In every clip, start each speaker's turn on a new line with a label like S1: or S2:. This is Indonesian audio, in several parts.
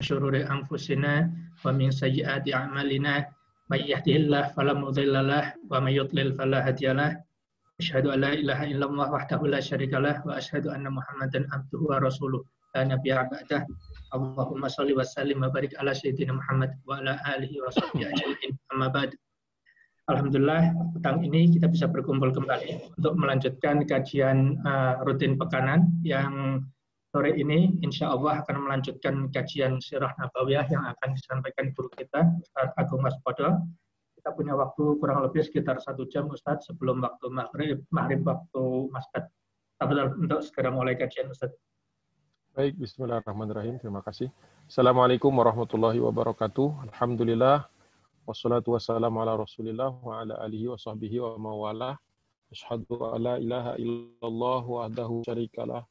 S1: syururi anfusina wa min sayyiati a'malina may yahdihillahu fala mudhillalah wa may yudlil fala hadiyalah. Asyhadu an la ilaha illallah wahdahu la syarikalah wa asyhadu anna Muhammadan abduhu wa rasuluh la nabiyya ba'dah. Allahumma shalli wa sallim wa barik ala sayyidina Muhammad wa ala alihi wa sahbihi ajma'in. Amma ba'd. Alhamdulillah petang ini kita bisa berkumpul kembali untuk melanjutkan kajian rutin pekanan yang sore ini insya Allah akan melanjutkan kajian Sirah Nabawiyah yang akan disampaikan guru kita, Ustaz Agung Waspodo. Kita punya waktu kurang lebih sekitar 1 jam, Ustaz, sebelum waktu maghrib waktu Maskat. Untuk segera mulai kajian, Ustaz.
S2: Baik, bismillahirrahmanirrahim. Terima kasih. Assalamualaikum warahmatullahi wabarakatuh. Alhamdulillah. Wassalatu wassalamu ala rasulillah wa ala alihi wa sahbihi wa mawalah. Asyhadu an la ilaha illallah wahdahu syarikalah.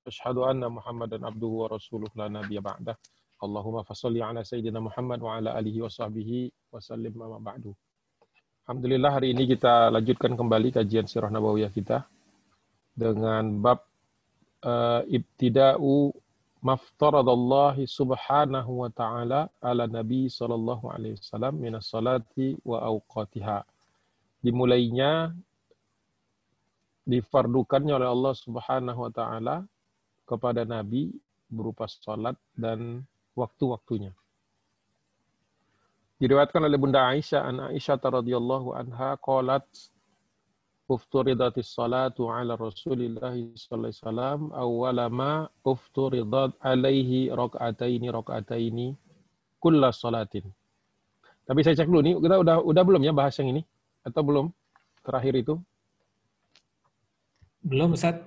S2: Asyhadu anna Muhammadan abduhu wa rasuluh la nabiyya ba'dah. Allahumma fasholli ala sayyidina Muhammad wa ala alihi wa sahbihi wa sallim ma ba'du. Alhamdulillah hari ini kita lanjutkan kembali kajian Sirah Nabawiyah kita dengan bab ibtida'u maftaradallahi subhanahu wa ta'ala ala nabi sallallahu alaihi wasallam minas salati wa awqatiha. Dimulainya difardukannya oleh Allah subhanahu wa ta'ala kepada nabi berupa salat dan waktu-waktunya. Diriwayatkan oleh Bunda Aisyah, an Aisyah radhiyallahu anha qalat ufturidatis salatu ala Rasulillah sallallahu alaihi wasallam awwala ma ufturidat alaihi raka'ataini kulla salatin. Tapi saya cek dulu nih, kita udah belum ya bahas yang ini atau belum? Terakhir itu?
S3: Belum, Ustaz.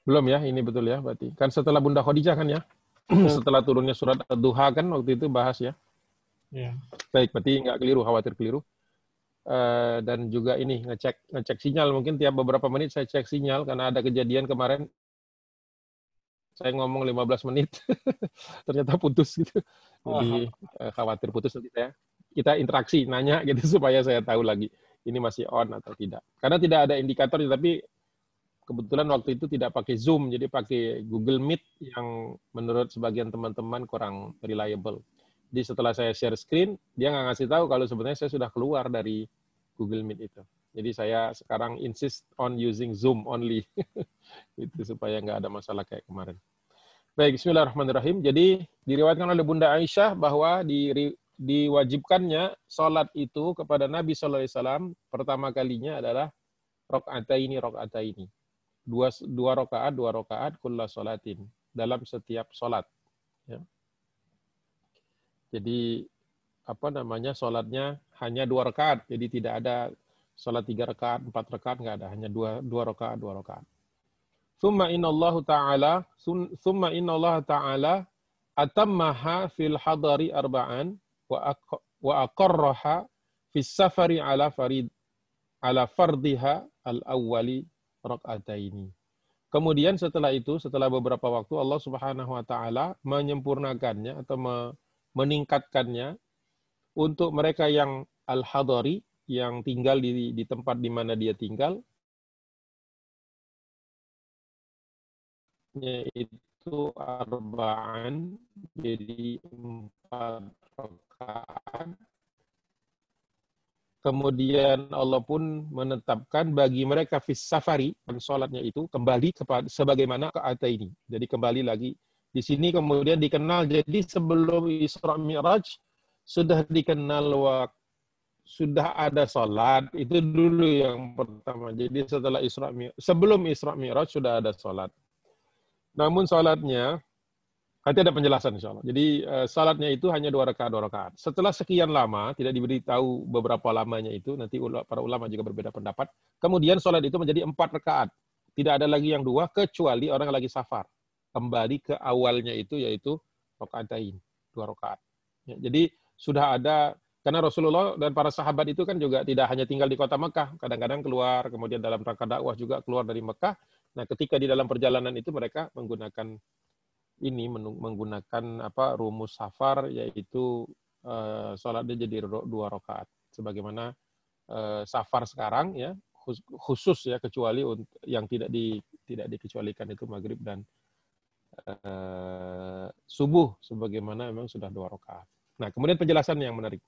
S2: Belum ya, ini betul ya berarti. Kan setelah Bunda Khadijah kan ya? Setelah turunnya surat Ad-Duha kan waktu itu bahas ya?
S3: Ya.
S2: Baik, berarti nggak keliru, khawatir keliru. Dan juga ini ngecek sinyal, mungkin tiap beberapa menit saya cek sinyal karena ada kejadian kemarin saya ngomong 15 menit ternyata putus gitu. Jadi khawatir putus, nanti kita interaksi nanya gitu supaya saya tahu lagi ini masih on atau tidak. Karena tidak ada indikator, tapi kebetulan waktu itu tidak pakai Zoom, jadi pakai Google Meet yang menurut sebagian teman-teman kurang reliable. Jadi setelah saya share screen, dia nggak ngasih tahu kalau sebenarnya saya sudah keluar dari Google Meet itu. Jadi saya sekarang insist on using Zoom only. Itu supaya nggak ada masalah kayak kemarin. Baik, bismillahirrahmanirrahim. Jadi diriwayatkan oleh Bunda Aisyah bahwa diwajibkannya sholat itu kepada Nabi sallallahu alaihi wasallam pertama kalinya adalah rakaataini. Dua rakaat kulla sholatin dalam setiap sholat. Ya. Jadi sholatnya hanya 2 rakaat, jadi tidak ada sholat 3 rakaat, 4 rakaat, nggak ada, hanya 2 rakaat. Summa inna Allah ta'ala atammaha fil hadari arba'an wa aqarraha fis safari ala fardiha al-awwali raka'ataini. Kemudian setelah itu, setelah beberapa waktu, Allah Subhanahu wa ta'ala menyempurnakannya atau meningkatkannya untuk mereka yang al-hadari, yang tinggal di tempat di mana dia tinggal, yaitu arba'an, jadi 4 rakaat. Kemudian Allah pun menetapkan bagi mereka fis safari, sholatnya itu kembali kepada sebagaimana keata ini. Jadi kembali lagi di sini kemudian dikenal, jadi sebelum Isra Mi'raj sudah dikenal sudah ada sholat, itu dulu yang pertama. Jadi sebelum Isra Mi'raj sudah ada sholat. Namun sholatnya, nanti ada penjelasan insya Allah. Jadi sholatnya itu hanya 2 rakaat. Setelah sekian lama, tidak diberitahu beberapa lamanya itu, nanti para ulama juga berbeda pendapat. Kemudian sholat itu menjadi 4 rakaat. Tidak ada lagi yang 2, kecuali orang yang lagi safar. Kembali ke awalnya itu, yaitu rakaatain, 2 rakaat. Ya, jadi sudah ada, karena Rasulullah dan para sahabat itu kan juga tidak hanya tinggal di kota Mekah, kadang-kadang keluar, kemudian dalam rangka dakwah juga keluar dari Mekah. Nah, ketika di dalam perjalanan itu mereka menggunakan rumus safar, yaitu sholatnya jadi 2 rakaat. Sebagaimana safar sekarang ya, khusus ya, kecuali yang tidak dikecualikan itu maghrib dan subuh sebagaimana memang sudah 2 rakaat. Nah, kemudian penjelasan yang menarik.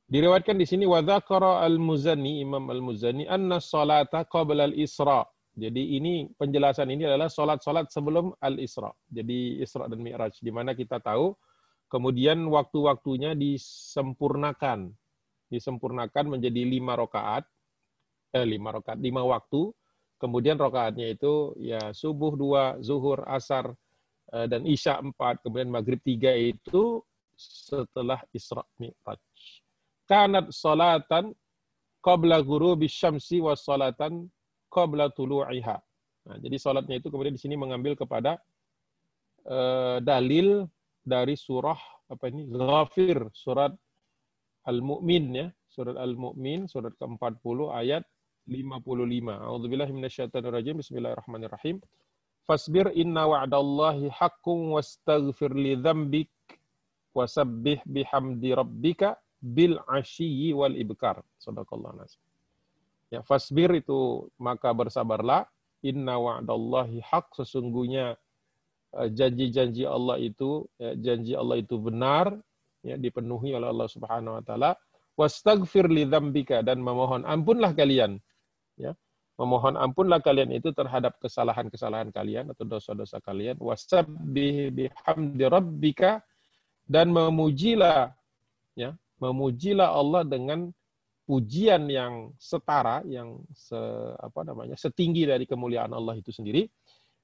S2: Diriwayatkan di sini wa dzakara al-Muzani, Imam al-Muzani, anna sholata qabla al-Isra. Jadi ini penjelasan ini adalah salat-salat sebelum al-Isra. Jadi Isra dan Mi'raj, di mana kita tahu kemudian waktu-waktunya disempurnakan menjadi 5 rakaat, 5 waktu. Kemudian rakaatnya itu ya subuh 2, zuhur, asar, dan isya 4, kemudian maghrib 3 itu setelah Isra Mi'raj. Kanat salatan qabla ghurubi syamsi wa salatan qabla tulu'iha. Nah, jadi salatnya itu kemudian di sini mengambil kepada dalil dari surah Ghafir, surat Al-Mu'min ya, surat Al-Mu'min, surat ke-40 ayat 55. A'udzubillahi minasyaitonir rajim. Bismillahirrahmanirrahim. Fasbir inna wa'dallahi haqqun wastaghfir li dzambik wasabbih bihamdi rabbika bil asyiyi wal ibkar. Shadaqallahu nazim. Ya, fasbir itu maka bersabarlah, inna wa'dallahi haq, sesungguhnya janji-janji Allah itu benar, ya, dipenuhi oleh Allah Subhanahu wa taala. Wastaghfir li dzambika, dan memohon ampunlah kalian, ya. Memohon ampunlah kalian itu terhadap kesalahan-kesalahan kalian atau dosa-dosa kalian. Wasabbih bihamdi rabbika, dan memujilah Allah dengan pujian yang setara, yang setinggi dari kemuliaan Allah itu sendiri,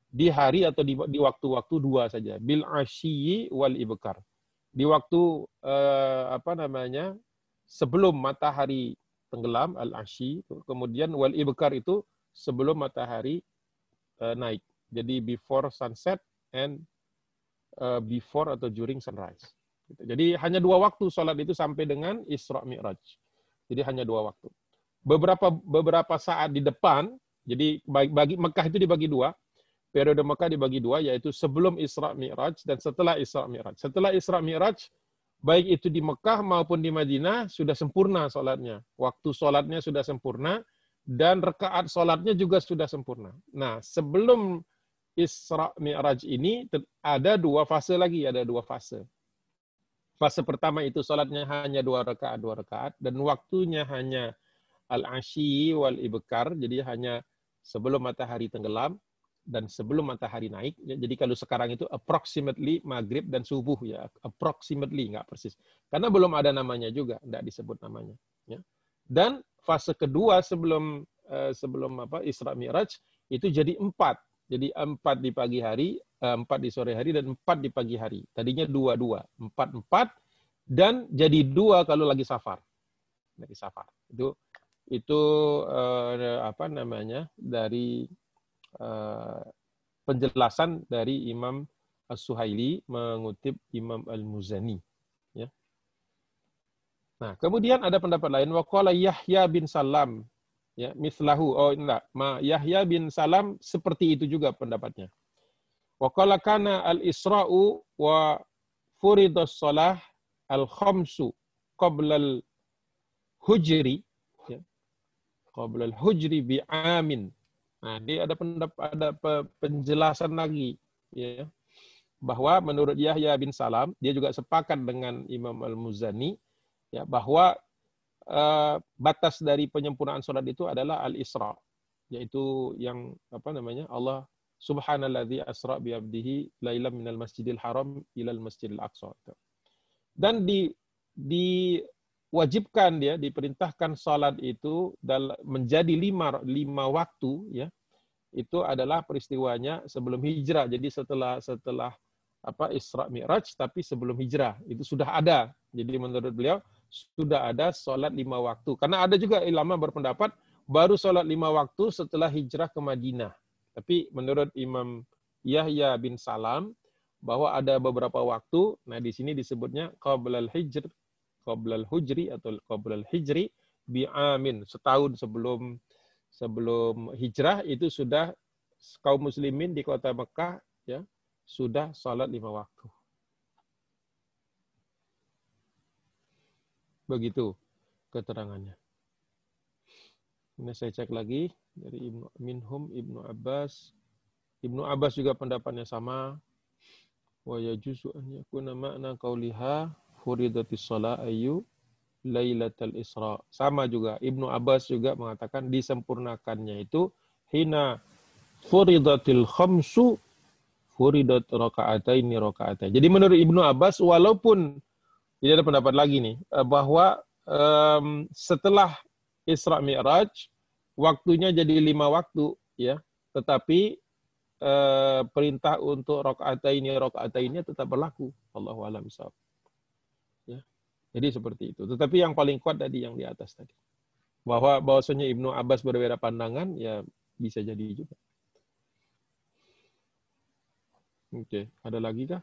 S2: di hari atau di waktu-waktu 2 saja. Bil asyiyi wal ibkar. Di waktu sebelum matahari tenggelam, al asyi, kemudian wal ibkar itu sebelum matahari naik. Jadi before sunset and before atau during sunrise. Jadi hanya 2 waktu sholat itu sampai dengan Isra Mi'raj. Jadi hanya 2 waktu. Beberapa saat di depan, jadi bagi Mekah itu dibagi 2. Periode Mekah dibagi 2, yaitu sebelum Isra Mi'raj dan setelah Isra Mi'raj. Setelah Isra Mi'raj, baik itu di Mekah maupun di Madinah, sudah sempurna sholatnya. Waktu sholatnya sudah sempurna, dan rakaat sholatnya juga sudah sempurna. Nah, sebelum Isra Mi'raj ini ada 2 fase lagi, ada 2 fase. Fase pertama itu sholatnya hanya 2 rakaat, dan waktunya hanya al-asyi wal ibkar, jadi hanya sebelum matahari tenggelam dan sebelum matahari naik. Jadi kalau sekarang itu approximately maghrib dan subuh, ya, approximately, nggak persis. Karena belum ada namanya juga, nggak disebut namanya. Ya. Dan fase kedua sebelum Isra Mi'raj itu jadi 4. Jadi 4 di pagi hari, 4 di sore hari, dan 4 di pagi hari. Tadinya 2, 4, dan jadi 2 kalau lagi safar. Lagi safar. Itu dari penjelasan dari Imam As-Suhaili mengutip Imam Al-Muzani. Ya. Nah, kemudian ada pendapat lain. Waqala Yahya bin Salam. Ya, mislahu. Yahya bin Salam seperti itu juga pendapatnya. Wa qala kana al-Isra'u wa furidus shalah al-khamsu qabla al-hujri, ya. Qabla al-hujri bi'amin. Nah, dia ada penjelasan lagi, ya. Bahwa menurut Yahya bin Salam, dia juga sepakat dengan Imam Al-Muzani, ya, bahwa batas dari penyempurnaan sholat itu adalah al-Isra, yaitu yang Allah subhanalladzi asra bi 'abdihi lailan minal masjidil haram ilal masjidil aqsa. Dan diwajibkan, diperintahkan salat itu menjadi 5 waktu, ya. Itu adalah peristiwanya sebelum hijrah. Jadi setelah Isra Mi'raj, tapi sebelum hijrah itu sudah ada. Jadi menurut beliau sudah ada sholat 5 waktu. Karena ada juga ulama berpendapat baru sholat 5 waktu setelah hijrah ke Madinah. Tapi menurut Imam Yahya bin Salam bahwa ada beberapa waktu. Nah, di sini disebutnya qablal hujri atau qablal hijri bi'amin, setahun sebelum hijrah itu sudah kaum muslimin di kota Mekah, ya, sudah sholat 5 waktu. Begitu keterangannya. Ini saya cek lagi dari Ibnu Abbas, Ibnu Abbas juga pendapatnya sama. Wa yajuzu an yakuna ma'na qauliha furidatis shalah ayu lailatul isra. Sama juga Ibnu Abbas juga mengatakan disempurnakannya itu hina furidatil khamsu furidat raka'ataini raka'atain. Jadi menurut Ibnu Abbas walaupun jadi ada pendapat lagi nih bahwa setelah Isra Mi'raj waktunya jadi 5 waktu ya, tetapi perintah untuk raka'atainnya tetap berlaku. Allahu a'lam bishawab. Ya. Jadi seperti itu. Tetapi yang paling kuat tadi yang di atas tadi. Bahwasanya Ibnu Abbas berbeda pandangan ya bisa jadi juga. Oke, ada lagi kah?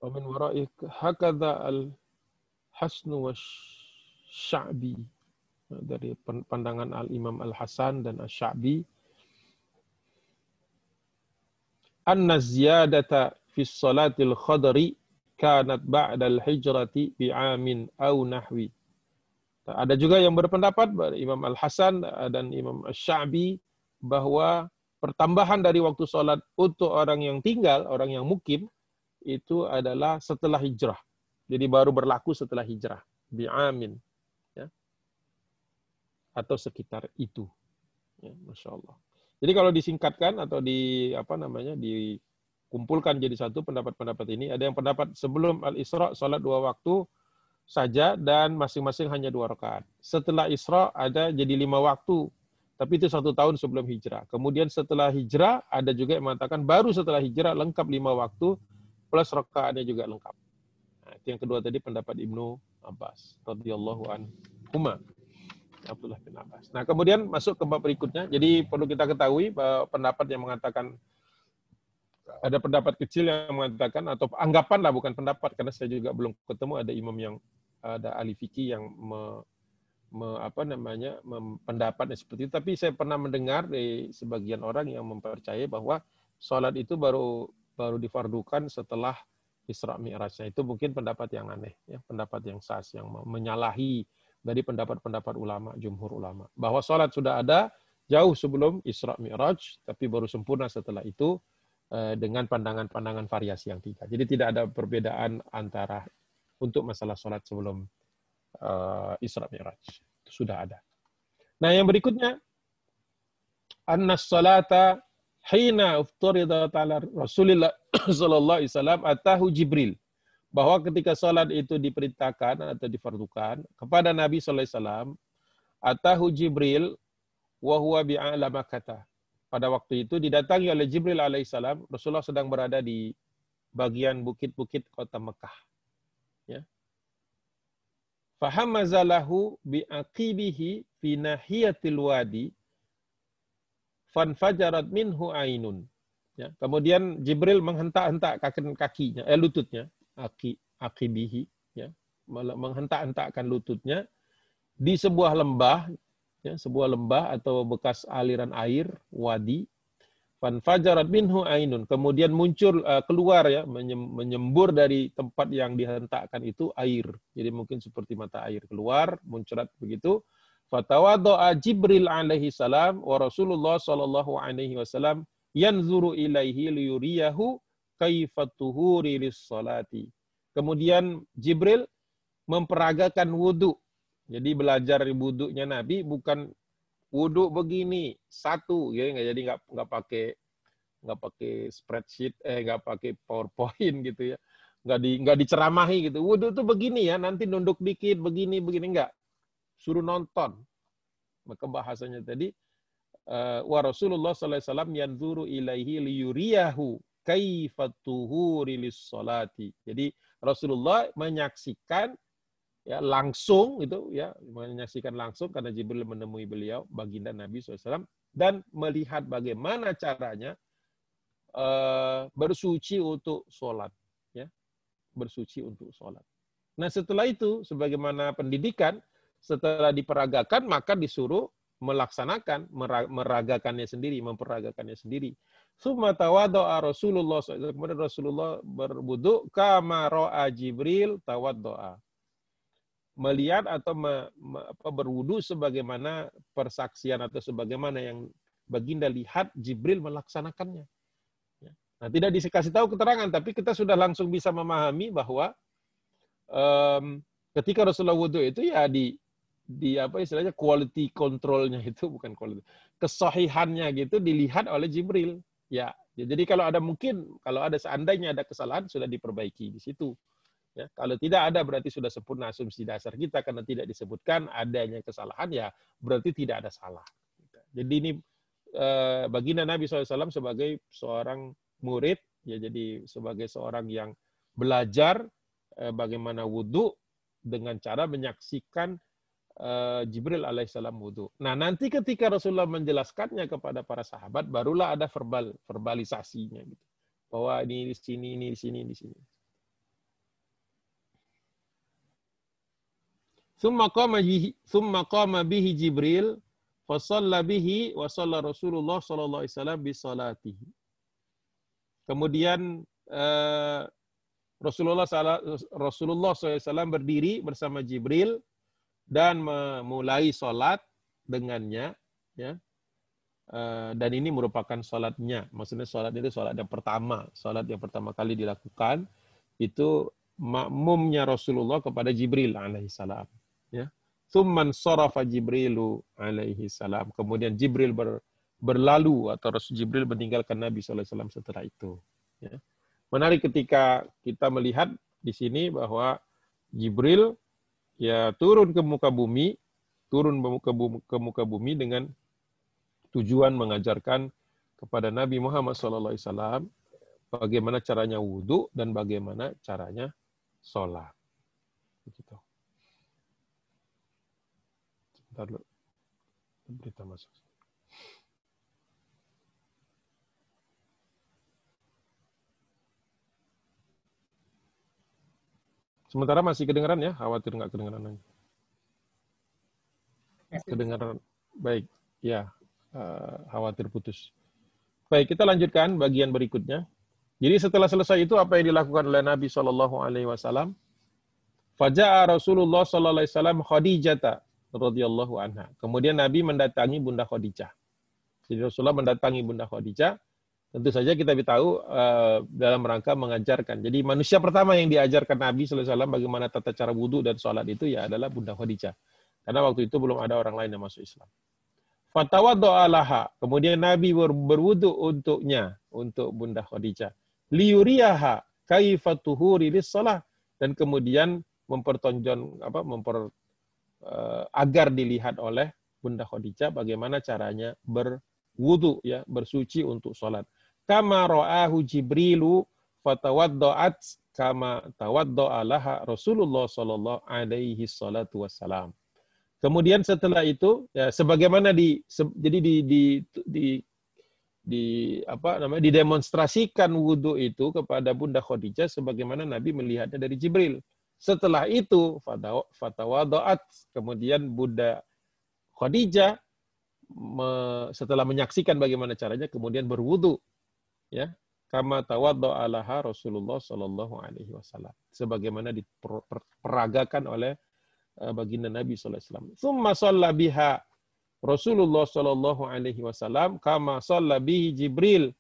S2: Wa min wara'ik hakadha al-Hasnu wasya'bi. Dari pandangan Al-Imam Al-Hasan dan Asy-Sya'bi. Anna ziyadata fi salatil khadri kanat ba'dal hijrati bi'amin aw nahwi. Ada juga yang berpendapat Imam Al-Hasan dan Imam Asy-Sya'bi bahwa pertambahan dari waktu salat untuk orang yang tinggal, orang yang mukim itu adalah setelah hijrah. Jadi baru berlaku setelah hijrah, bi'amin ya. Atau sekitar itu. Ya, Masya Allah. Jadi kalau disingkatkan atau dikumpulkan jadi satu pendapat-pendapat ini, ada yang pendapat sebelum Al-Isra salat 2 waktu saja dan masing-masing hanya 2 rakaat. Setelah Isra ada jadi 5 waktu, tapi itu 1 tahun sebelum hijrah. Kemudian setelah hijrah ada juga yang mengatakan baru setelah hijrah lengkap 5 waktu plus rakaatnya juga lengkap. Nah, itu yang kedua tadi pendapat Ibnu Abbas radhiyallahu anhuma. Abdullah bin Abbas. Nah, kemudian masuk ke bab berikutnya. Jadi perlu kita ketahui bahwa pendapat yang mengatakan ada pendapat kecil yang mengatakan atau anggapan lah bukan pendapat karena saya juga belum ketemu ada imam yang ada ahli fikih yang pendapatnya seperti itu. Tapi saya pernah mendengar dari sebagian orang yang mempercayai bahwa sholat itu baru difardukan setelah Isra Mi'rajnya. Itu mungkin pendapat yang aneh, ya, pendapat yang sas yang menyalahi dari pendapat-pendapat ulama, jumhur ulama. Bahwa sholat sudah ada jauh sebelum Isra Mi'raj, tapi baru sempurna setelah itu dengan pandangan-pandangan variasi yang 3. Jadi tidak ada perbedaan antara untuk masalah sholat sebelum Isra Mi'raj. Itu sudah ada. Nah yang berikutnya, annas salata hina ufturidat ala Rasulillah sallallahu alaihi wasallam atahu Jibril. Bahwa ketika salat itu diperintahkan atau difardukan kepada Nabi sallallahu alaihi wasallam, atahu Jibril wa huwa bi'ala Makkah. Pada waktu itu didatangi oleh Jibril alaihissalam, Rasulullah sedang berada di bagian bukit-bukit kota Mekah. Ya. Fahamazalahu bi'aqibihi fi nahiyatil wadi fanfajarat minhu ainun. Ya. Kemudian Jibril menghentak-hentak kakinya, lututnya. Aqibihi, ya, menghentak-hentakkan lututnya di sebuah lembah, ya, sebuah lembah atau bekas aliran air, wadi. Fanfajarat minhu ainun. Kemudian muncul keluar ya, menyembur dari tempat yang dihentakkan itu air. Jadi mungkin seperti mata air keluar, muncrat begitu. Fatawadha'a Jibril alaihi salam wa Rasulullah sallallahu alaihi wasallam yanzuru ilaihi liyuriyahu kaifatuhuri lis-salati. Kemudian Jibril memperagakan wudu. Jadi belajar wudunya Nabi bukan wudu begini satu, ya, jadi nggak pakai spreadsheet, nggak pakai PowerPoint gitu ya, nggak diceramahi gitu. Wudu itu begini ya, nanti nunduk dikit begini nggak, suruh nonton. Maka bahasanya tadi wa Rasulullah sallallahu alaihi wasallam yanzuru ilaihi liyuriyahu kaifatuhuri lis-salati. Jadi Rasulullah menyaksikan ya langsung itu ya, menyaksikan langsung karena Jibril menemui beliau baginda Nabi SAW dan melihat bagaimana caranya bersuci untuk sholat, ya, bersuci untuk sholat. Nah setelah itu sebagaimana pendidikan setelah diperagakan maka disuruh melaksanakan, meragakannya sendiri, memperagakannya sendiri. Summa tawaddo'a Rasulullah SAW. Kemudian Rasulullah berwudu kama ra'a Jibril tawaddo'a. Melihat atau berwudu sebagaimana persaksian atau sebagaimana yang baginda lihat Jibril melaksanakannya. Nah, tidak dikasih tahu keterangan, tapi kita sudah langsung bisa memahami bahwa ketika Rasulullah wudhu itu ya di apa istilahnya quality controlnya itu bukan quality, kesahihannya gitu dilihat oleh Jibril. Ya, jadi kalau ada seandainya ada kesalahan sudah diperbaiki di situ. Ya, kalau tidak ada berarti sudah sempurna asumsi dasar kita karena tidak disebutkan adanya kesalahan ya berarti tidak ada salah. Jadi ini baginda Nabi SAW sebagai seorang murid ya jadi sebagai seorang yang belajar bagaimana wudhu dengan cara menyaksikan Jibril alaihissalam wudhu. Nah nanti ketika Rasulullah menjelaskannya kepada para sahabat barulah ada verbalisasinya gitu. Bahwa ini di sini, ini di sini, di sini. Tsumma qama bihi Jibril fa shalla bihi wa shalla Rasulullah sallallahu alaihi wasallam bi salatihi. Kemudian Rasulullah SAW berdiri bersama Jibril dan memulai sholat dengannya, ya. Dan ini merupakan sholatnya. Maksudnya sholat itu sholat yang pertama kali dilakukan itu makmumnya Rasulullah kepada Jibril alaihissalam. Ya. Tsumman sarafa Jibrilu alaihissalam. Kemudian Jibril berlalu atau Jibril meninggalkan Nabi SAW setelah itu. Ya. Menarik ketika kita melihat di sini bahwa Jibril ya turun ke muka bumi dengan tujuan mengajarkan kepada Nabi Muhammad SAW bagaimana caranya wudhu dan bagaimana caranya sholat. Begitu. Sebentar dulu. Berita masuk. Sementara masih kedengaran ya, khawatir nggak kedengaran lagi. Kedengaran baik, ya, khawatir putus. Baik, kita lanjutkan bagian berikutnya. Jadi setelah selesai itu apa yang dilakukan oleh Nabi SAW? Faja'a Rasulullah SAW Khadijah radhiyallahu anha. Kemudian Nabi mendatangi Bunda Khadijah. Jadi Rasulullah mendatangi Bunda Khadijah. Tentu saja kita tahu dalam rangka mengajarkan. Jadi manusia pertama yang diajarkan Nabi SAW bagaimana tata cara wudhu dan sholat itu ya adalah Bunda Khadijah. Karena waktu itu belum ada orang lain yang masuk Islam. Fatawaddo'a laha. Kemudian Nabi berwudhu untuknya, untuk Bunda Khadijah. Liyuriyaha kaifatuhuri lis-shalah. Dan kemudian agar dilihat oleh Bunda Khadijah bagaimana caranya berwudu, ya, bersuci untuk sholat. Kama ra'ahu Jibrilu fatawaddo'at kama tawaddo'a laha Rasulullah sallallahu alaihi salatu wassalam. Kemudian setelah itu ya sebagaimana didemonstrasikan wudu itu kepada Bunda Khadijah sebagaimana Nabi melihatnya dari Jibril. Setelah itu fatawaddo'at, kemudian Bunda Khadijah setelah menyaksikan bagaimana caranya kemudian berwudu, ya, kama tawaddo'a laha Rasulullah sallallahu alaihi wasallam, sebagaimana diperagakan oleh baginda Nabi sallallahu alaihi wasallam. Tsumma shalla biha Rasulullah sallallahu alaihi wasallam kama shalla bihi Jibril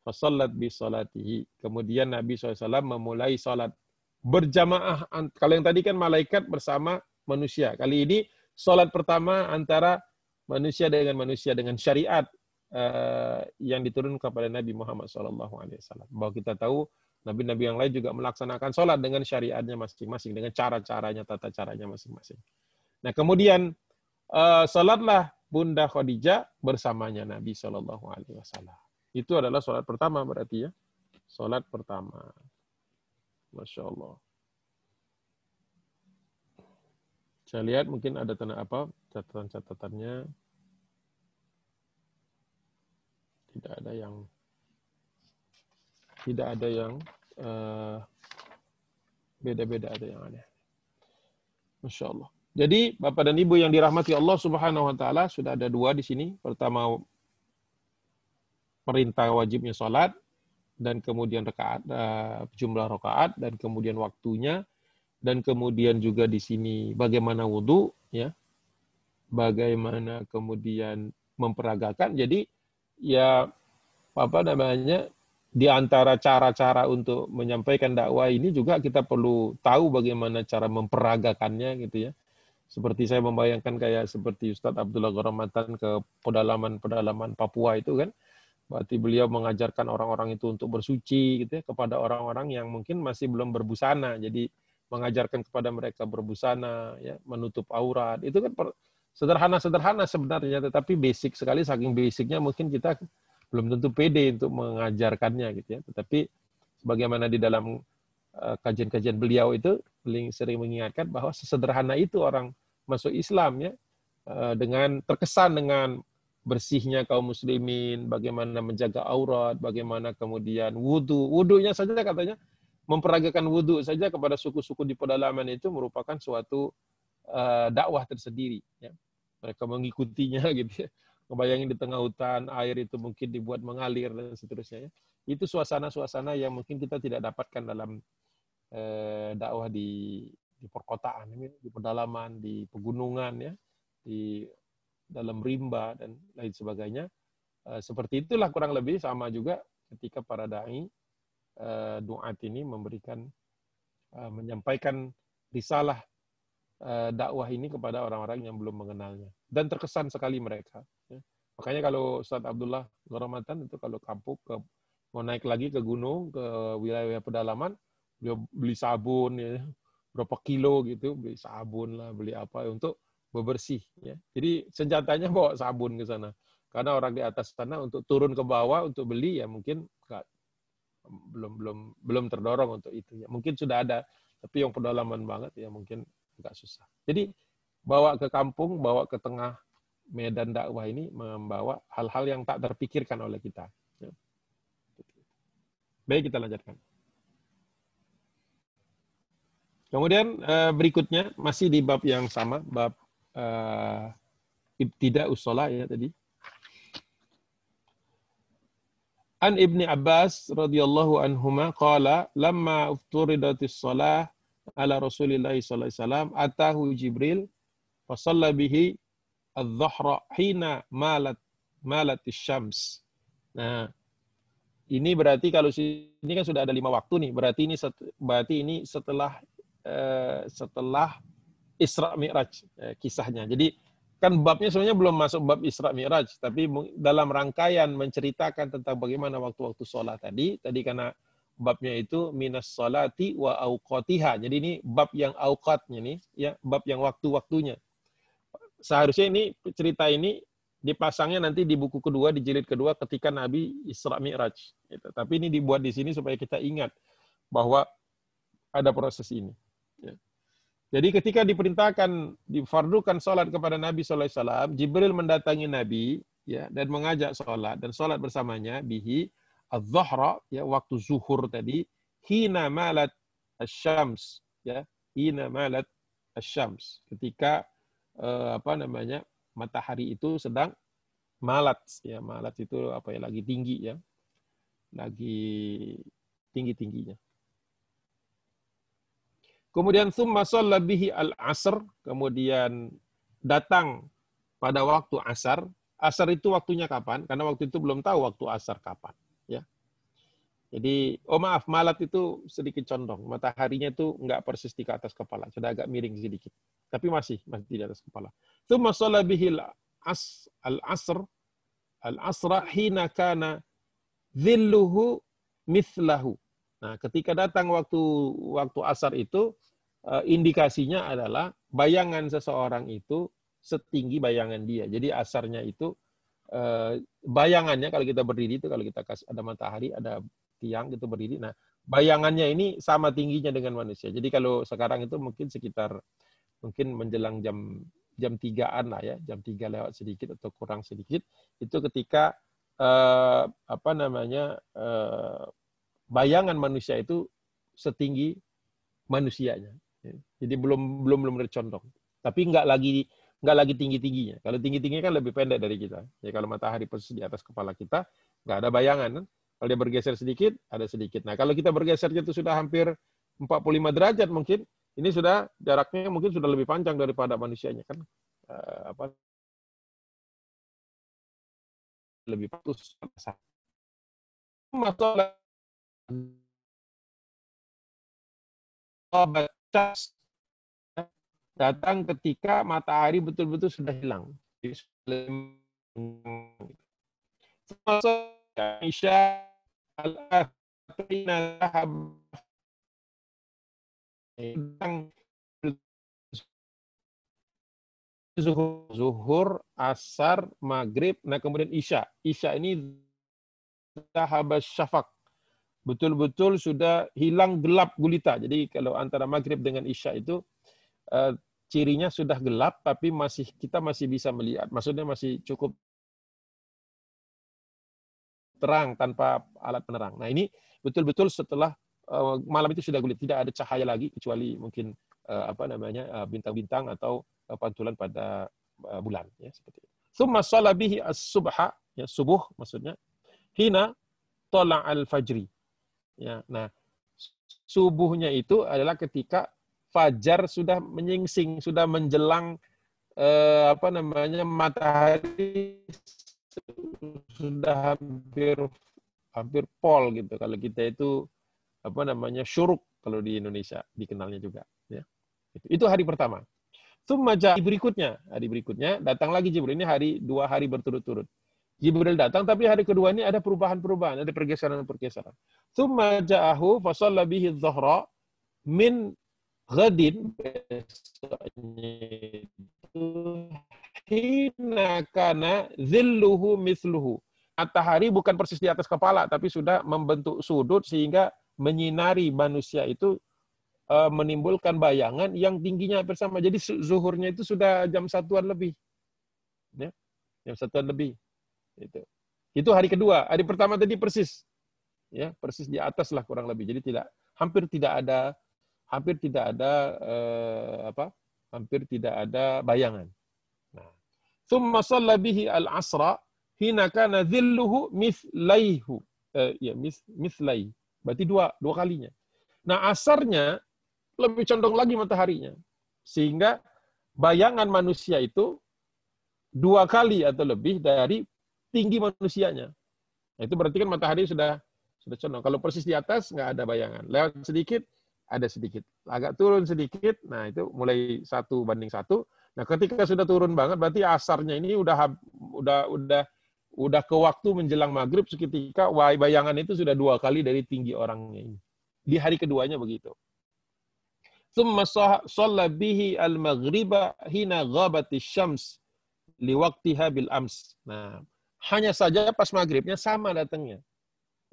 S2: fa shallat bi salatihi. Kemudian Nabi SAW memulai salat berjamaah. Kalau yang tadi kan malaikat bersama manusia. Kali ini salat pertama antara manusia dengan syariat yang diturunkan kepada Nabi Muhammad SAW. Bahwa kita tahu nabi-nabi yang lain juga melaksanakan sholat dengan syariatnya masing-masing, dengan cara-caranya, tata caranya masing-masing. Nah kemudian sholatlah Bunda Khadijah bersamanya Nabi SAW. Itu adalah sholat pertama berarti ya. Sholat pertama. Masya Allah. Saya lihat mungkin ada catatan-catatannya. Tidak ada yang beda-beda, ada yang aneh. Masya Allah. Jadi Bapak dan Ibu yang dirahmati Allah Subhanahu Wa Taala, sudah ada dua di sini. Pertama, perintah wajibnya sholat, dan kemudian jumlah rakaat, dan kemudian waktunya, dan kemudian juga di sini bagaimana wudhu, ya, bagaimana kemudian memperagakan. Jadi ya di antara cara-cara untuk menyampaikan dakwah ini juga kita perlu tahu bagaimana cara memperagakannya gitu ya. Seperti saya membayangkan kayak seperti Ustadz Abdullah Ghoramatan ke pedalaman-pedalaman Papua itu kan. Berarti beliau mengajarkan orang-orang itu untuk bersuci gitu ya, kepada orang-orang yang mungkin masih belum berbusana. Jadi mengajarkan kepada mereka berbusana, ya, menutup aurat. Itu kan sederhana-sederhana sebenarnya, tetapi basic sekali, saking basicnya mungkin kita belum tentu pede untuk mengajarkannya gitu ya. Tetapi sebagaimana di dalam kajian-kajian beliau itu sering mengingatkan bahwa sesederhana itu orang masuk Islam ya, dengan terkesan dengan bersihnya kaum muslimin, bagaimana menjaga aurat, bagaimana kemudian wudu. Wudunya saja katanya, memperagakan wudu saja kepada suku-suku di pedalaman itu merupakan suatu dakwah tersendiri. Ya. Mereka mengikutinya gitu ya. Ngebayangin di tengah hutan, air itu mungkin dibuat mengalir dan seterusnya. Ya. Itu suasana-suasana yang mungkin kita tidak dapatkan dalam dakwah di perkotaan, di pedalaman, di pegunungan, ya, di dalam rimba dan lain sebagainya. Seperti itulah kurang lebih sama juga ketika para dai duat ini menyampaikan risalah dakwah ini kepada orang-orang yang belum mengenalnya. Dan terkesan sekali mereka. Ya. Makanya kalau Ustaz Abdullah Ghoramatan itu kalau kampung mau naik lagi ke gunung, ke wilayah pedalaman, dia beli sabun, ya, berapa kilo gitu, beli sabun lah, beli apa untuk bebersih. Ya. Jadi senjatanya bawa sabun ke sana. Karena orang di atas sana untuk turun ke bawah untuk beli ya mungkin belum terdorong untuk itu. Ya. Mungkin sudah ada, tapi yang pedalaman banget ya mungkin agak susah. Jadi bawa ke kampung, bawa ke tengah medan dakwah ini membawa hal-hal yang tak terpikirkan oleh kita. Ya. Baik, kita lanjutkan. Kemudian berikutnya masih di bab yang sama, bab ibtida'us shalah ya tadi. An Ibni Abbas radhiyallahu anhuma qala lamma ufturidatis shalah ala Rasulillah sallallahu alaihi wasallam atahu Jibril fa shalla bihi adh-dhuhra hina malat asy-syams. Nah, ini berarti kalau sini kan sudah ada 5 waktu nih. Berarti ini setelah Isra Mi'raj kisahnya. Jadi kan babnya sebenarnya belum masuk bab Isra Mi'raj, tapi dalam rangkaian menceritakan tentang bagaimana waktu-waktu sholat tadi karena babnya itu minas sholati wa auqatiha. Jadi ini bab yang auqatnya nih, ya, bab yang waktu-waktunya. Seharusnya ini cerita ini dipasangnya nanti di buku kedua, di jilid kedua ketika Nabi Isra Mi'raj. Gitu. Tapi ini dibuat di sini supaya kita ingat bahwa ada proses ini. Ya. Jadi ketika difardukan sholat kepada Nabi SAW, Jibril mendatangi Nabi ya, dan mengajak sholat, dan sholat bersamanya, bihi, adh-dhuhra, ya, waktu zuhur tadi, hina malat asy-syams, ya, hina malat asy-syams, ketika matahari itu sedang malat, ya, malat itu apa ya, lagi tinggi, ya, lagi tinggi-tingginya. Kemudian tsumma shalla bihi al-'asr, kemudian datang pada waktu asar. Asar itu waktunya kapan? Karena waktu itu belum tahu waktu asar kapan, ya. Jadi, maaf, malat itu sedikit condong. Mataharinya itu enggak persis di atas kepala, sudah agak miring sedikit. Tapi masih di atas kepala. Tsumma shalla bihi al-'asra hina kana dhilluhu mithlahu. Nah, ketika datang waktu asar itu, indikasinya adalah bayangan seseorang itu setinggi bayangan dia. Jadi asarnya itu bayangannya kalau kita berdiri itu, kalau kita kasih ada matahari, ada tiang gitu berdiri. Nah, bayangannya ini sama tingginya dengan manusia. Jadi kalau sekarang itu mungkin sekitar menjelang jam 3-an lah ya, jam 3 lewat sedikit atau kurang sedikit, itu ketika bayangan manusia itu setinggi manusianya. Jadi belum tercondong. Tapi nggak lagi tinggi-tingginya. Kalau tinggi-tingginya kan lebih pendek dari kita. Ya, kalau matahari persis di atas kepala kita, nggak ada bayangan. Kan? Kalau dia bergeser sedikit, ada sedikit. Nah, kalau kita bergesernya itu sudah hampir 45 derajat mungkin, ini sudah jaraknya mungkin sudah lebih panjang daripada manusianya kan. Lebih patus. datang ketika matahari betul-betul sudah hilang. Zuhur, asar, maghrib, nah kemudian isya. Isya ini zahabas syafaq. Betul-betul sudah hilang gelap gulita. Jadi kalau antara maghrib dengan isya itu cirinya sudah gelap, tapi kita masih bisa melihat. Maksudnya masih cukup terang tanpa alat penerang. Nah ini betul-betul setelah malam itu sudah gulit, tidak ada cahaya lagi kecuali mungkin bintang-bintang atau pantulan pada bulan, ya seperti itu. Tsumma shalla bihi as-subha, ya subuh maksudnya, hina tala al-fajri. Ya, nah subuhnya itu adalah ketika fajar sudah menyingsing, sudah menjelang matahari sudah hampir pol gitu. Kalau kita itu syuruk kalau di Indonesia dikenalnya juga, ya. Itu hari pertama. Hari berikutnya datang lagi Jibril. Ini 2 hari berturut-turut. Jibril datang, tapi hari kedua ini ada perubahan-perubahan, ada pergeseran-pergeseran. Tsumma ja'ahu fa shalla bihi adh-dhuhra min ghadin, hina kana dhilluhu mithluhu. Matahari bukan persis di atas kepala, tapi sudah membentuk sudut sehingga menyinari manusia itu menimbulkan bayangan yang tingginya hampir sama. Jadi zuhurnya itu sudah jam 1-an lebih. Ya, jam 1-an lebih. Itu hari kedua. Hari pertama tadi persis. Ya, persis di atas lah kurang lebih. Jadi hampir tidak ada bayangan. Nah, thumma shalla bihi al-'asra hina kana dhilluhu mithlaihi. Mithlai. Berarti dua kalinya. Nah, asarnya lebih condong lagi mataharinya. Sehingga bayangan manusia itu 2 kali atau lebih dari tinggi manusianya. Nah, itu berarti kan matahari sudah condong. Kalau persis di atas nggak ada bayangan. Lewat sedikit ada sedikit. Agak turun sedikit. Nah, itu mulai 1:1. Nah, ketika sudah turun banget berarti asarnya ini udah ke waktu menjelang maghrib seketika bayangan itu sudah 2 kali dari tinggi orangnya ini. Di hari keduanya begitu. Tsumma shalla bihi al-maghriba hina ghabatis syams liwaqtiha bil ams. Nah, hanya saja pas maghribnya sama datangnya.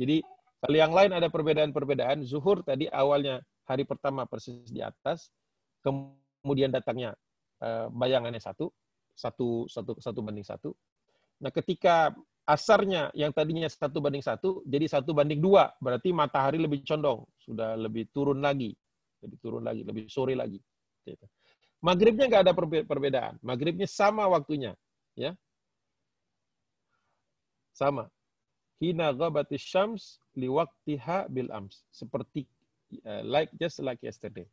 S2: Jadi kalau yang lain ada perbedaan-perbedaan. Zuhur tadi awalnya hari pertama persis di atas, kemudian datangnya bayangannya 1:1. Nah, ketika asarnya yang tadinya 1:1 jadi 1:2, berarti matahari lebih condong, sudah lebih turun lagi, lebih sore lagi. Maghribnya nggak ada perbedaan. Maghribnya sama waktunya, ya. Sama. Hina ghabatis syams liwaqtiha bil ams. Seperti just like yesterday.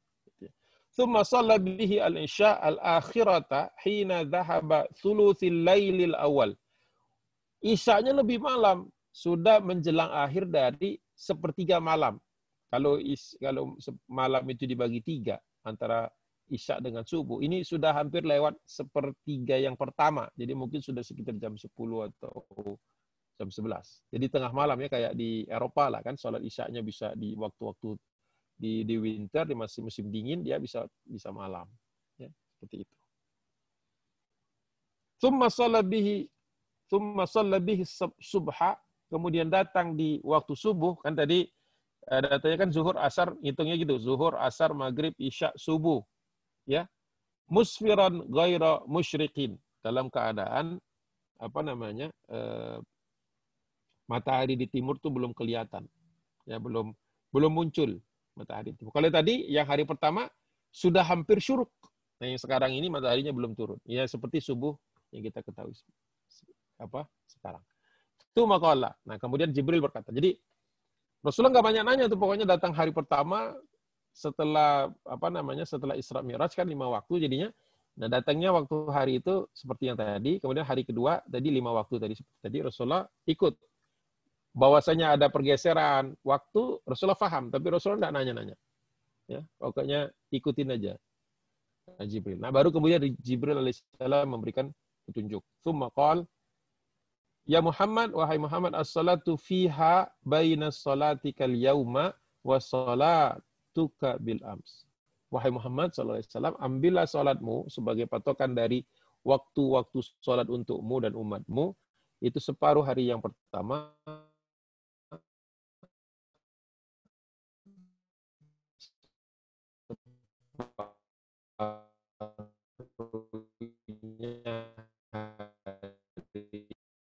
S2: Tsumma shalla bihi al-isya al-akhirata hina dhahaba thuluthil lailil awal. Isyanya lebih malam, sudah menjelang akhir dari 1/3 malam. Kalau malam itu dibagi 3 antara isya dengan subuh, ini sudah hampir lewat 1/3 yang pertama. Jadi mungkin sudah sekitar jam 10 atau jam 11. Jadi tengah malam, ya, kayak di Eropa lah kan, sholat isyanya bisa di waktu-waktu di winter, di musim dingin dia bisa malam. Ya, seperti itu. Tsumma shalla bihi subha, kemudian datang di waktu subuh, kan tadi datanya kan zuhur, asar, hitungnya gitu. Zuhur, asar, maghrib, isya, subuh. Ya. Musfiran ghaira musyriqin, dalam keadaan matahari di timur tuh belum kelihatan. Ya, belum muncul matahari timur. Kalau tadi yang hari pertama sudah hampir syuruk. Nah, yang sekarang ini mataharinya belum turun. Ya, seperti subuh yang kita ketahui sekarang. Itu maqala. Nah, kemudian Jibril berkata. Jadi Rasulullah nggak banyak nanya tuh, pokoknya datang hari pertama setelah setelah Isra Mi'raj kan 5 waktu jadinya. Nah, datangnya waktu hari itu seperti yang tadi, kemudian hari kedua tadi 5 waktu tadi seperti tadi Rasulullah ikut bahwasanya ada pergeseran waktu, Rasulullah paham, tapi Rasulullah tidak nanya-nanya. Ya, pokoknya ikutin aja Jibril. Nah, baru kemudian Jibril alaihissalam memberikan petunjuk. Tsumma qala, ya Muhammad, wahai Muhammad, as-salatu fiha bainas salatikal yauma wa salatuka bil ams. Wahai Muhammad sallallahu alaihi wasallam, ambillah salatmu sebagai patokan dari waktu-waktu salat untukmu dan umatmu, itu separuh hari yang pertama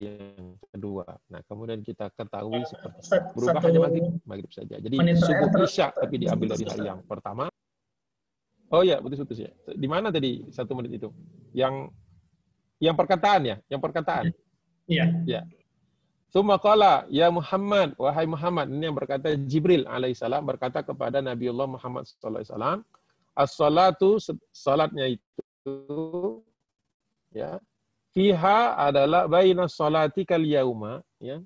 S2: yang kedua. Nah, kemudian kita ketahui seperti berubah hanya maghrib saja. Jadi subuh isya tapi diambil dari hari yang pertama. Oh ya, putus-putus ya. Di mana tadi 1 menit itu? Yang perkataan ya, yang perkataan.
S1: Iya.
S2: Ya. Tsumma qala, ya Muhammad, wahai Muhammad, ini yang berkata Jibril alaihissalam berkata kepada Nabiullah Muhammad sallallahu alaihi wasallam, as-salatu, salatnya itu ya, fiha adalah bainas salatikal yauma, ya,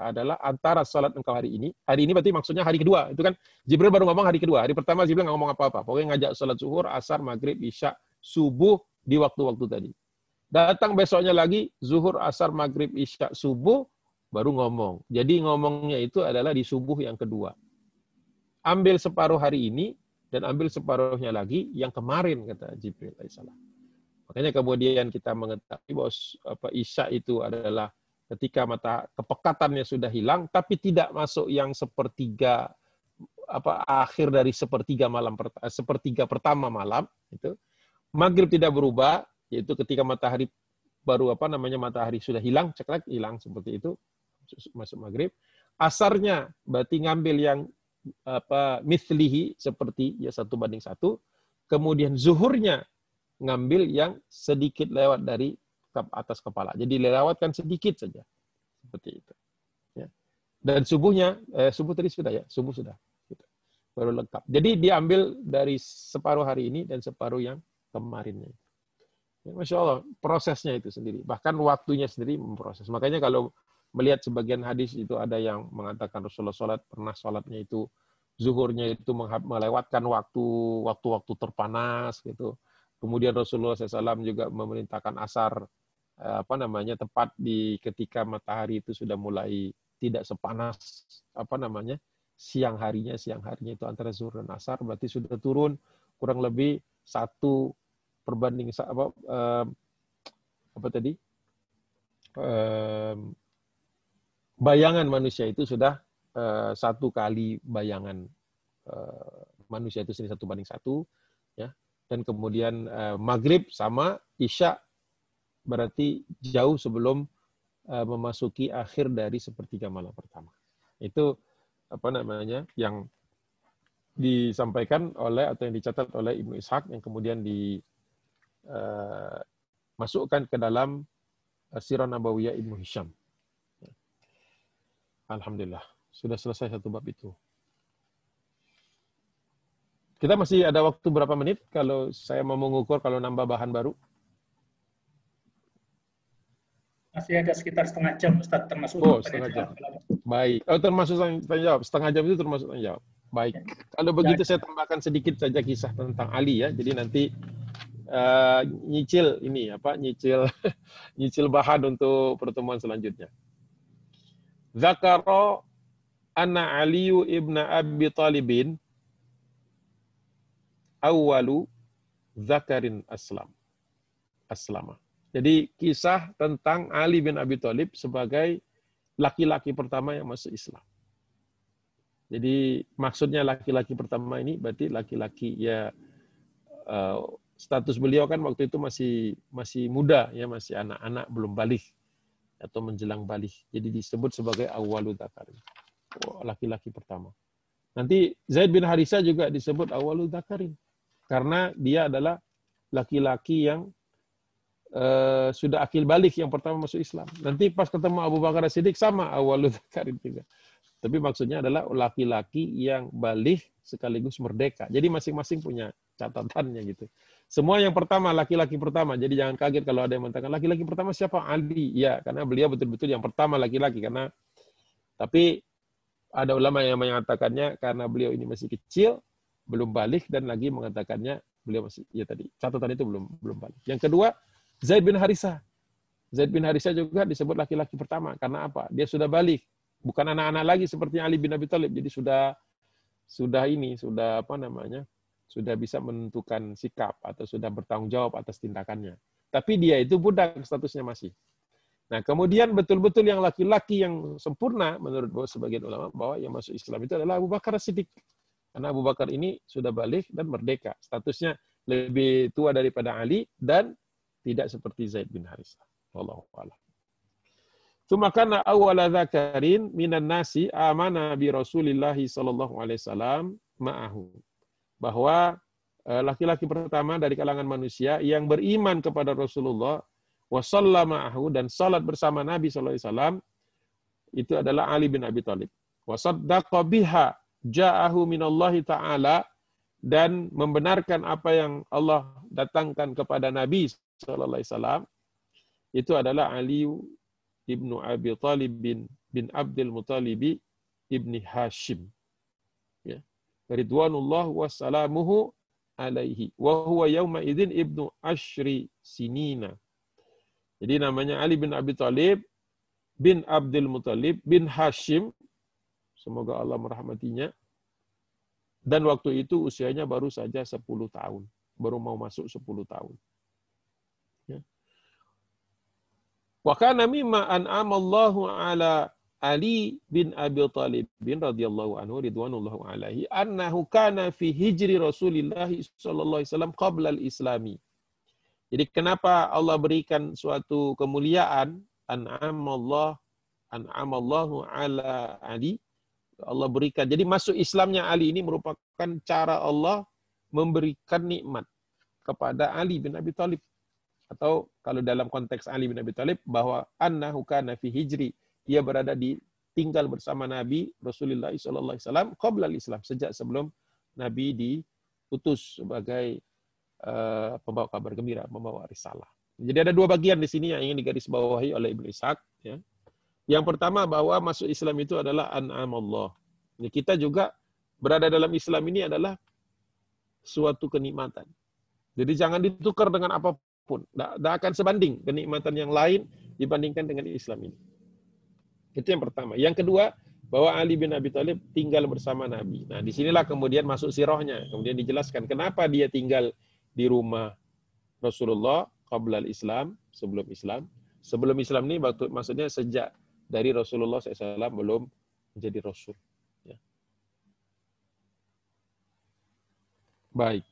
S2: adalah antara salat engkau hari ini. Hari ini berarti maksudnya hari kedua. Itu kan Jibril baru ngomong hari kedua. Hari pertama Jibril nggak ngomong apa-apa. Pokoknya ngajak salat zuhur, asar, maghrib, isya, subuh di waktu-waktu tadi. Datang besoknya lagi zuhur, asar, maghrib, isya, subuh baru ngomong. Jadi ngomongnya itu adalah di subuh yang kedua. Ambil separuh hari ini dan ambil separuhnya lagi yang kemarin, kata Jibril alaihissalam. Makanya kemudian kita mengetahui bahwa isya itu adalah ketika kepekatannya sudah hilang, tapi tidak masuk yang sepertiga akhir dari sepertiga pertama malam itu. Maghrib tidak berubah, yaitu ketika matahari baru matahari sudah hilang, ceklek hilang seperti itu, masuk maghrib. Asarnya berarti ngambil yang mithlihi seperti ya 1:1. Kemudian zuhurnya ngambil yang sedikit lewat dari atas kepala. Jadi lewatkan sedikit saja. Seperti itu. Ya. Dan subuhnya, subuh tadi sudah ya, subuh sudah. Gitu. Baru lengkap. Jadi diambil dari separuh hari ini dan separuh yang kemarinnya. Ya, Masya Allah, prosesnya itu sendiri. Bahkan waktunya sendiri memproses. Makanya kalau melihat sebagian hadis itu ada yang mengatakan Rasulullah pernah sholatnya itu, zuhurnya itu melewatkan waktu-waktu terpanas gitu. Kemudian Rasulullah SAW juga memerintahkan asar tepat di ketika matahari itu sudah mulai tidak sepanas siang harinya itu antara zuhur dan asar, berarti sudah turun kurang lebih 1 perbanding bayangan manusia itu sudah 1 kali bayangan manusia itu sendiri 1:1 ya. Dan kemudian maghrib sama isya berarti jauh sebelum memasuki akhir dari sepertiga malam pertama. Itu yang disampaikan oleh atau yang dicatat oleh Ibnu Ishaq yang kemudian dimasukkan ke dalam Sirah Nabawiyah Ibnu Hisham. Alhamdulillah, sudah selesai 1 bab itu. Kita masih ada waktu berapa menit kalau saya mau mengukur kalau nambah bahan baru?
S1: Masih ada sekitar setengah jam, Ustaz, termasuk
S2: setengah jam. Baik. Termasuk tanya jawab. Setengah jam itu termasuk tanya jawab. Baik. Kalau begitu saya tambahkan sedikit saja kisah tentang Ali ya. Jadi nanti nyicil bahan untuk pertemuan selanjutnya. Zakara anna Aliyu ibn Abi Talibin awalu zakarin aslama. Jadi kisah tentang Ali bin Abi Thalib sebagai laki-laki pertama yang masuk Islam. Jadi maksudnya laki-laki pertama ini berarti laki-laki ya status beliau kan waktu itu masih muda ya, masih anak-anak belum baligh atau menjelang baligh. Jadi disebut sebagai awwalu dzakarin. Laki-laki pertama. Nanti Zaid bin Harisah juga disebut awwalu dzakarin. Karena dia adalah laki-laki yang sudah akil balik yang pertama masuk Islam. Nanti pas ketemu Abu Bakar As-Siddiq sama awwalu dzakarin juga. Tapi maksudnya adalah laki-laki yang balik sekaligus merdeka. Jadi masing-masing punya catatannya gitu. Semua yang pertama laki-laki pertama. Jadi jangan kaget kalau ada yang mengatakan laki-laki pertama siapa? Ali. Ya, karena beliau betul-betul yang pertama laki-laki karena Tapi ada ulama yang mengatakannya karena beliau ini masih kecil, belum balik, dan lagi mengatakannya beliau masih, ya tadi catatan itu belum balik. Yang kedua, Zaid bin Harisah. Zaid bin Harisah juga disebut laki-laki pertama. Karena apa? Dia sudah balik, bukan anak-anak lagi seperti Ali bin Abi Thalib. Jadi sudah bisa menentukan sikap atau sudah bertanggung jawab atas tindakannya. Tapi dia itu budak statusnya masih. Nah, kemudian betul-betul yang laki-laki yang sempurna menurut sebagian ulama bahwa yang masuk Islam itu adalah Abu Bakar As-Siddiq. Karena Abu Bakar ini sudah balik dan merdeka. Statusnya lebih tua daripada Ali dan tidak seperti Zaid bin Harisah. Wallahu a'lam. Tsumma kana awwala dzakarin minan nasi amana bi Rasulillah sallallahu alaihi wasallam ma'ahu. Bahwa laki-laki pertama dari kalangan manusia yang beriman kepada Rasulullah wa shalla ma'ahu dan salat bersama Nabi sallallahu alaihi wasallam itu adalah Ali bin Abi Thalib. Wa saddaqa biha ja'ahu minallahi ta'ala dan membenarkan apa yang Allah datangkan kepada Nabi sallallahu alaihi wasallam itu adalah Ali ibnu Abi Thalib bin Abdul Muttalib ibni Hashim. Ya. Ridwanullah wassalamuhu alaihi. Wa huwa yawma idzin ibnu Ashri sinina. Jadi namanya Ali bin Abi Thalib bin Abdul Muttalib bin Hashim. Semoga Allah merahmatinya. Dan waktu itu usianya baru saja 10 tahun. Baru mau masuk 10 tahun. Ya. Wa kana mimma an'amallahu ala Ali bin Abi Thalib bin radhiyallahu anhu ridwanullahu alaihi annahu kana fi hijri Rasulillah sallallahu alaihi wasallam qabla al-islami. Jadi kenapa Allah berikan suatu kemuliaan an'amallahu ala Ali, Allah berikan. Jadi masuk Islamnya Ali ini merupakan cara Allah memberikan nikmat kepada Ali bin Abi Thalib. Atau kalau dalam konteks Ali bin Abi Thalib bahwa annahu kana fi hijri, dia berada tinggal bersama Nabi Rasulullah sallallahu alaihi wasallam qabla al-Islam, sejak sebelum Nabi diutus sebagai pembawa kabar gembira, membawa risalah. Jadi ada dua bagian di sini yang ingin digarisbawahi oleh Ibnu Ishaq, ya. Yang pertama bahwa masuk Islam itu adalah an'amallah. Ini kita juga berada dalam Islam ini adalah suatu kenikmatan. Jadi jangan ditukar dengan apapun. Tidak akan sebanding kenikmatan yang lain dibandingkan dengan Islam ini. Itu yang pertama. Yang kedua, bahwa Ali bin Abi Thalib tinggal bersama Nabi. Nah, disinilah kemudian masuk sirahnya. Kemudian dijelaskan kenapa dia tinggal di rumah Rasulullah qabla al-Islam, sebelum Islam. Sebelum Islam ini maksudnya sejak dari Rasulullah SAW belum menjadi Rasul. Ya. Baik.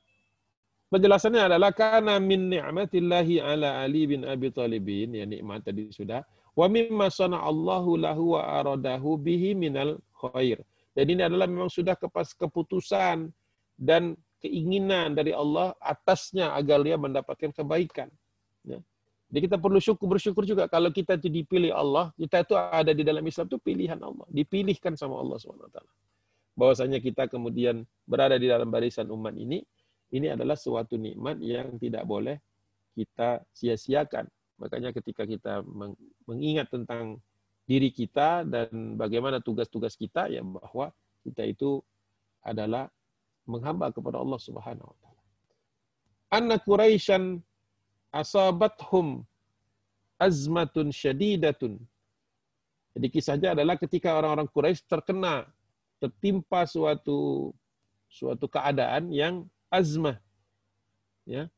S2: Penjelasannya adalah karena min ni'matillahi ala Ali bin Abi Thalibin, ya nikmat tadi sudah. Wa mimma sana'allahu lahu wa aradahu bihi minal khair. Dan ini adalah memang sudah keputusan dan keinginan dari Allah atasnya agar dia mendapatkan kebaikan. Ya. Jadi kita perlu bersyukur juga kalau kita itu dipilih Allah, kita itu ada di dalam Islam itu pilihan Allah, dipilihkan sama Allah SWT. Bahwasanya kita kemudian berada di dalam barisan umat ini adalah suatu nikmat yang tidak boleh kita sia-siakan. Makanya ketika kita mengingat tentang diri kita dan bagaimana tugas-tugas kita, ya bahwa kita itu adalah menghamba kepada Allah Subhanahu wa taala. Anna Quraisyan asabathum azmatun syadidatun. Jadi kisahnya adalah ketika orang-orang Quraisy tertimpa suatu keadaan yang azmah, ya,